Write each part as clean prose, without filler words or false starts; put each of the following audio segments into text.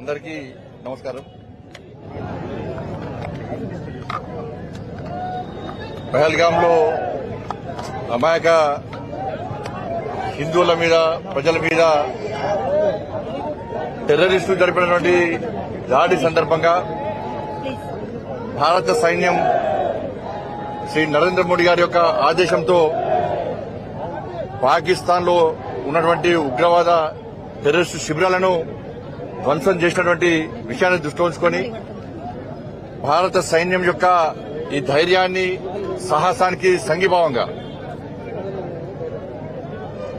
అందరికీ నమస్కారం. పహల్గాంలో అమాయక హిందువుల మీద ప్రజల మీద టెర్రరిస్టులు జరిపినటువంటి దాడి సందర్భంగా భారత సైన్యం శ్రీ నరేంద్ర మోడీ గారి యొక్క ఆదేశంతో పాకిస్తాన్ లో ఉన్నటువంటి ఉగ్రవాద టెర్రరిస్టు శిబిరాలను ధ్వంసం చేసినటువంటి విషయాన్ని దృష్టిలో ఉంచుకొని భారత సైన్యం యొక్క ఈ ధైర్యాన్ని సాహసానికి సంఘీభావంగా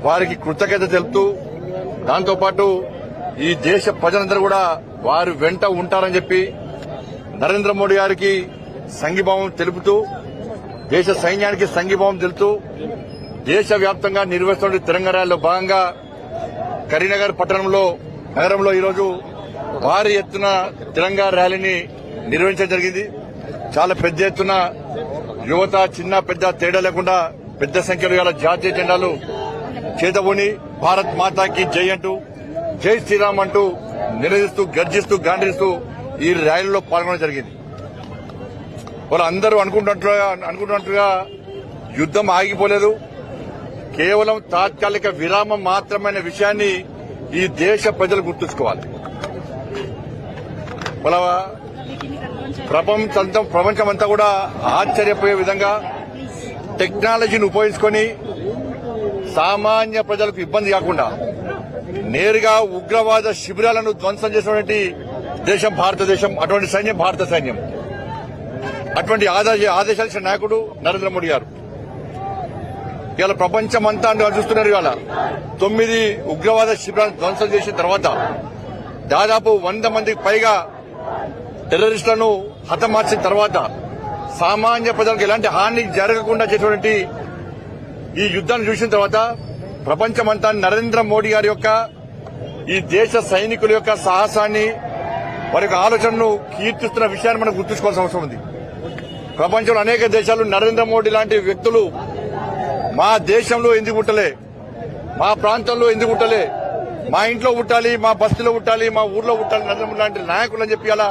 వారికి కృతజ్ఞత తెలుపుతూ దాంతోపాటు ఈ దేశ ప్రజలందరూ కూడా వారి వెంట ఉంటారని చెప్పి నరేంద్ర మోడీ గారికి సంఘీభావం తెలుపుతూ దేశ సైన్యానికి సంఘీభావం తెలుపుతూ దేశవ్యాప్తంగా నిర్వహిస్తున్న తిరంగ ర్యాలీలో భాగంగా కరీంనగర్ నగరంలో ఈరోజు భారీ ఎత్తున తిరంగ ర్యాలీని నిర్వహించడం జరిగింది. చాలా పెద్ద ఎత్తున యువత చిన్న పెద్ద తేడా లేకుండా పెద్ద సంఖ్యలో ఇవాళ జాతీయ జెండాలు చేతబూని భారత్ మాతాకి జై అంటూ జై శ్రీరామ్ అంటూ నిలదీస్తూ గర్జిస్తూ గాంధీస్తూ ఈ ర్యాలీలో పాల్గొనడం జరిగింది. వాళ్ళు అందరూ అనుకుంటున్నట్టుగా యుద్దం ఆగిపోలేదు, కేవలం తాత్కాలిక విరామం మాత్రమైన విషయాన్ని ఈ దేశ ప్రజలు గుర్తుంచుకోవాలి. వాళ్ళ ప్రపంచమంతా కూడా ఆశ్చర్యపోయే విధంగా టెక్నాలజీని ఉపయోగించుకొని సామాన్య ప్రజలకు ఇబ్బంది కాకుండా నేరుగా ఉగ్రవాద శిబిరాలను ధ్వంసం చేసినటువంటి దేశం భారతదేశం. అటువంటి సైన్యం భారత సైన్యం. అటువంటి ఆదేశాలు ఇచ్చిన నాయకుడు నరేంద్ర మోడీ గారు. ఇవాళ ప్రపంచమంతా చూస్తున్నారు. ఇవాళ 9 ఉగ్రవాద శిబిరాలను ధ్వంసం చేసిన తర్వాత దాదాపు 100 మందికి పైగా టెర్రరిస్టులను హతమార్చిన తర్వాత సామాన్య ప్రజలకు ఎలాంటి హాని జరగకుండా చేసినటువంటి ఈ యుద్ధాన్ని చూసిన తర్వాత ప్రపంచమంతా నరేంద్ర మోడీ గారి యొక్క ఈ దేశ సైనికుల యొక్క సాహసాన్ని వారి యొక్క ఆలోచనను కీర్తిస్తున్న విషయాన్ని మనం గుర్తుంచుకోవాల్సిన అవసరం ఉంది. ప్రపంచంలో అనేక దేశాలు నరేంద్ర మోడీ లాంటి వ్యక్తులు మా దేశంలో ఎందుకు పుట్టలే, మా ప్రాంతంలో ఎందుకు పుట్టలే, మా ఇంట్లో పుట్టాలి, మా బస్తీలో పుట్టాలి, మా ఊర్లో పుట్టాలి నరేంద్ర మోడీ లాంటి నాయకులు అని చెప్పి అలా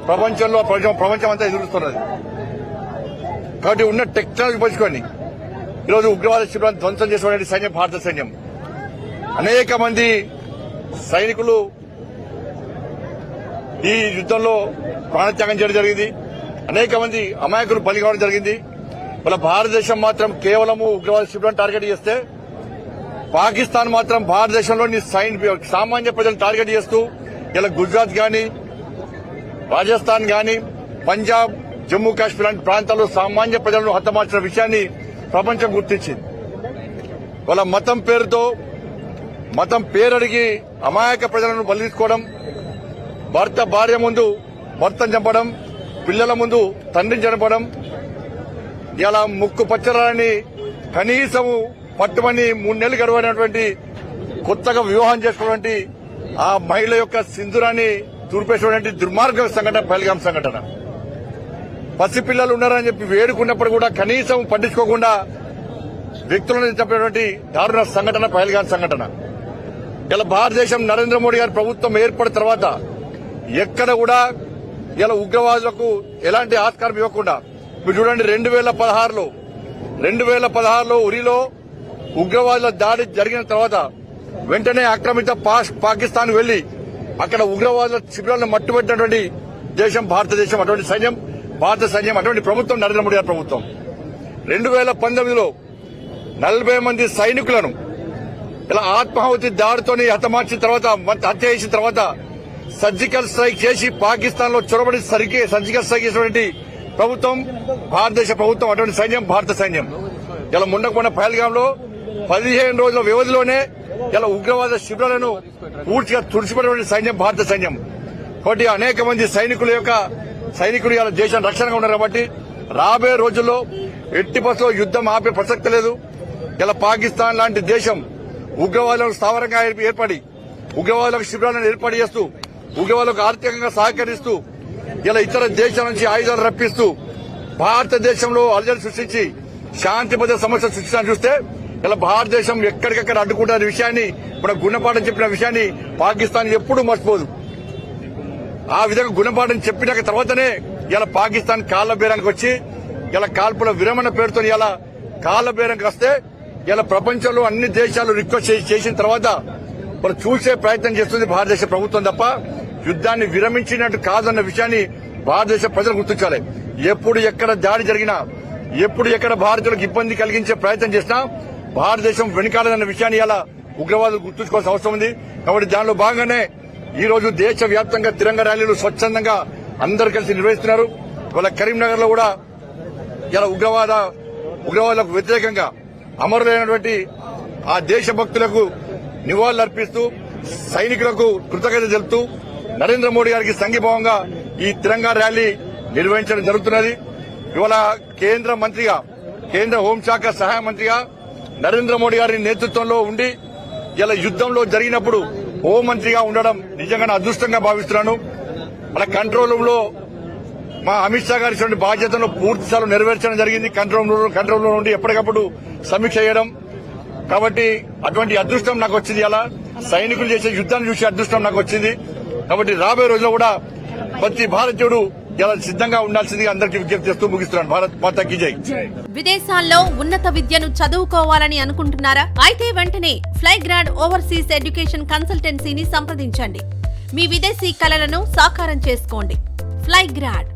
ప్రపంచం అంతా ఎదురుస్తున్నది. కాబట్టి ఉన్న టెక్నాలజీ ఉపయోగించుకొని ఈరోజు ఉగ్రవాద శిబిరాన్ని ధ్వంసం చేసిన సైన్యం భారత సైన్యం. అనేక మంది సైనికులు ఈ యుద్దంలో ప్రాణత్యాగం చేయడం జరిగింది. అనేక మంది అమాయకులు బలి కావడం జరిగింది. వాళ్ళ భారతదేశం మాత్రం కేవలము ఉగ్రవాద శిబిరాన్ని టార్గెట్ చేస్తే పాకిస్తాన్ మాత్రం భారతదేశంలోని సామాన్య ప్రజలను టార్గెట్ చేస్తూ ఇలా గుజరాత్ గాని రాజస్థాన్ గాని పంజాబ్ జమ్మూ కాశ్మీర్ లాంటి ప్రాంతాల్లో సామాన్య ప్రజలను హతమార్చిన విషయాన్ని ప్రపంచం గుర్తించింది. వాళ్ళ మతం పేరడిగి అమాయక ప్రజలను బలి తీసుకోవడం, భార్య ముందు భర్తను చంపడం, పిల్లల ముందు తండ్రిని చంపడం, ఇలా ముక్కు పచ్చరాని కనీసం పట్టుమని 3 నెలలు గడవైనటువంటి కొత్తగా వివాహం చేసుకున్నటువంటి ఆ మహిళ యొక్క సింధురాన్ని తూర్పేసినటువంటి దుర్మార్గ సంఘటన పహల్గాం సంఘటన. పసిపిల్లలు ఉన్నారని చెప్పి వేడుకున్నప్పుడు కూడా కనీసం పట్టించుకోకుండా వ్యక్తులను చంపినటువంటి దారుణ సంఘటన పహల్గాం సంఘటన. ఇలా భారతదేశం నరేంద్ర మోడీ గారి ప్రభుత్వం ఏర్పడిన తర్వాత ఎక్కడ కూడా ఇలా ఉగ్రవాదులకు ఎలాంటి ఆస్కారం ఇవ్వకుండా మీరు చూడండి 2016లో ఉరిలో ఉగ్రవాదుల దాడి జరిగిన తర్వాత వెంటనే ఆక్రమిత పాకిస్తాన్ వెళ్లి అక్కడ ఉగ్రవాదుల శిబిరాలను మట్టుబెట్టినటువంటి దేశం భారతదేశం. అటువంటి సైన్యం భారత సైన్యం, అటువంటి ప్రభుత్వం నరేంద్ర మోడీ గారి ప్రభుత్వం. 2019లో 40 మంది సైనికులను ఇలా ఆత్మాహుతి దాడితోని హతమార్చిన తర్వాత హత్య చేసిన తర్వాత సర్జికల్ స్ట్రైక్ చేసి పాకిస్తాన్ లో చొరబడి సర్జికల్ స్ట్రైక్ చేసినటువంటి ప్రభుత్వం భారతదేశ ప్రభుత్వం. అటువంటి సైన్యం భారత సైన్యం. ఇలా మొన్న పహల్గాంలో 15 రోజుల వ్యవధిలోనే ఇలా ఉగ్రవాద శిబిరాలను పూర్తిగా తుడిచిపెట్టిన సైన్యం భారత సైన్యం. కాబట్టి అనేక మంది సైనికులు ఇలా దేశం రక్షణగా ఉన్నారు. కాబట్టి రాబోయే రోజుల్లో ఎట్టి పరిస్థితుల్లో యుద్దం ఆపే ప్రసక్తి లేదు. ఇలా పాకిస్తాన్ లాంటి దేశం ఉగ్రవాదులకు స్థావరంగా ఏర్పడి ఉగ్రవాదులకు శిబిరాలను ఏర్పాటు చేస్తూ ఉగ్రవాదులకు ఆర్థికంగా సహకరిస్తూ ఇలా ఇతర దేశాల నుంచి ఆయుధాలు రప్పిస్తూ భారతదేశంలో అలజడి సృష్టించి శాంతి భద్రత సమస్యలు సృష్టించాలని చూస్తే ఇలా భారతదేశం ఎక్కడికక్కడ అడ్డుకుంటున్న విషయాన్ని మన గుణపాఠం చెప్పిన విషయాన్ని పాకిస్తాన్ ఎప్పుడూ మర్చిపోదు. ఆ విధంగా గుణపాఠం చెప్పినాక తర్వాతనే ఇలా పాకిస్తాన్ కాళ్ల బేరానికి వచ్చి ఇలా కాల్పుల విరమణ పేరుతో ఇలా కాళ్ల బేరానికి వస్తే ఇలా ప్రపంచంలో అన్ని దేశాలు రిక్వెస్ట్ చేసిన తర్వాత వాళ్ళు చూసే ప్రయత్నం చేస్తుంది భారతదేశ ప్రభుత్వం తప్ప యుద్ధాన్ని విరమించినట్టు కాదన్న విషయాన్ని భారతదేశ ప్రజలు గుర్తించాలి. ఎప్పుడు ఎక్కడ దాడి జరిగినా, ఎప్పుడు ఎక్కడ భారతీయులకు ఇబ్బంది కలిగించే ప్రయత్నం చేసినా భారతదేశం వెనుకాలదన్న విషయాన్ని ఇలా ఉగ్రవాదులు గుర్తుంచుకోవాల్సిన అవసరం ఉంది. కాబట్టి దానిలో భాగంగానే ఈ రోజు దేశవ్యాప్తంగా తిరంగ ర్యాలీలు స్వచ్ఛందంగా అందరూ కలిసి నిర్వహిస్తున్నారు. వాళ్ళ కరీంనగర్ లో కూడా ఇలా ఉగ్రవాదులకు వ్యతిరేకంగా అమరులైనటువంటి ఆ దేశభక్తులకు నివాళులర్పిస్తూ సైనికులకు కృతజ్ఞత తెలుపుతూ నరేంద్ర మోడీ గారికి సంఘీభావంగా ఈ తిరంగా ర్యాలీ నిర్వహించడం జరుగుతున్నది. ఇవాళ కేంద్ర హోంశాఖ సహాయ మంత్రిగా నరేంద్ర మోడీ గారి నేతృత్వంలో ఉండి ఇలా యుద్దంలో జరిగినప్పుడు హోంమంత్రిగా ఉండడం నిజంగా అదృష్టంగా భావిస్తున్నాను. అలా కంట్రోల్ రూమ్ లో మా అమిత్ షా గారి ఇటువంటి బాధ్యతను పూర్తి స్థాయిలో నెరవేర్చడం జరిగింది. కంట్రోల్ రూమ్ లో నుండి ఎప్పటికప్పుడు సమీక్ష చేయడం. కాబట్టి అటువంటి అదృష్టం నాకు వచ్చింది. అలా సైనికులు చేసే యుద్ధాన్ని చూసే అదృష్టం నాకు వచ్చింది. కాబట్టి రాబోయే రోజుల్లో కూడా ప్రతి భారతీయుడు ఇలా సిద్ధంగా ఉండాల్సిందిగా అందరికీ విజ్ఞప్తి చేస్తూ ముగిస్తున్నాను. భారత్ మాతాకి జై. విదేశాల్లో ఉన్నత విద్యను చదువుకోవాలని అనుకుంటున్నారా? అయితే వెంటనే ఫ్లైగ్రాడ్ ఓవర్సీస్ ఎడ్యుకేషన్ కన్సల్టెన్సీని సంప్రదించండి. మీ విదేశీ కలలను సాకారం చేసుకోండి. ఫ్లైగ్రాడ్